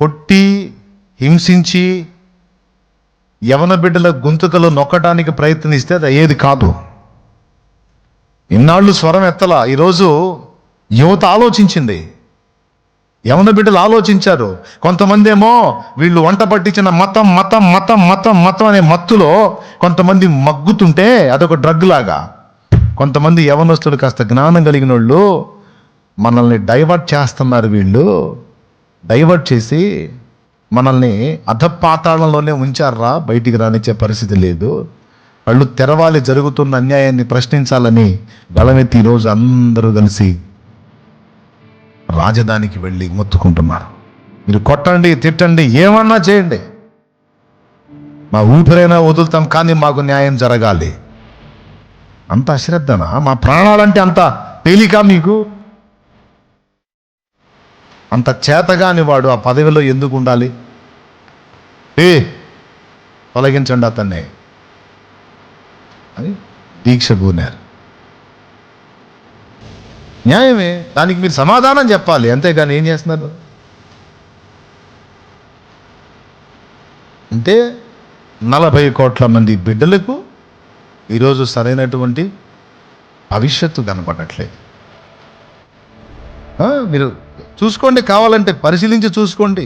కొట్టి హింసించి యవన బిడ్డల గొంతుకలు నొక్కడానికి ప్రయత్నిస్తే అది ఏది కాదు. ఇన్నాళ్ళు స్వరం ఎత్తలా. ఈరోజు యువత ఆలోచించింది, యవన బిడ్డలు ఆలోచించారు. కొంతమంది ఏమో వీళ్ళు వంట పట్టించిన మతం మతం మతం మతం మతం అనే మత్తులో కొంతమంది మగ్గుతుంటే అదొక డ్రగ్ లాగా. కొంతమంది యవనస్తులు కాస్త జ్ఞానం కలిగిన వాళ్ళు మనల్ని డైవర్ట్ చేస్తున్నారు. వీళ్ళు డైవర్ట్ చేసి మనల్ని అధపాతాళంలోనే ఉంచారా, బయటికి రానిచ్చే పరిస్థితి లేదు. వాళ్ళు తెరవాలి, జరుగుతున్న అన్యాయాన్ని ప్రశ్నించాలని గళమెత్తి ఈరోజు అందరూ కలిసి రాజధానికి వెళ్ళి మొత్తుకుంటున్నారు. మీరు కొట్టండి, తిట్టండి, ఏమన్నా చేయండి, మా ఊపిరైనా వదులుతాం, కానీ మాకు న్యాయం జరగాలి. అంత అశ్రద్ధనా? మా ప్రాణాలంటే అంత తేలిక మీకు? అంత చేతగాని వాడు ఆ పదవిలో ఎందుకు ఉండాలి? తొలగించండి అతన్ని అని దీక్ష పూనారు. న్యాయమే, దానికి మీరు సమాధానం చెప్పాలి, అంతేగాని ఏం చేస్తున్నారు అంటే 40 కోట్ల మంది బిడ్డలకు ఈరోజు సరైనటువంటి భవిష్యత్తు కనపడట్లేదు. మీరు చూసుకోండి, కావాలంటే పరిశీలించి చూసుకోండి.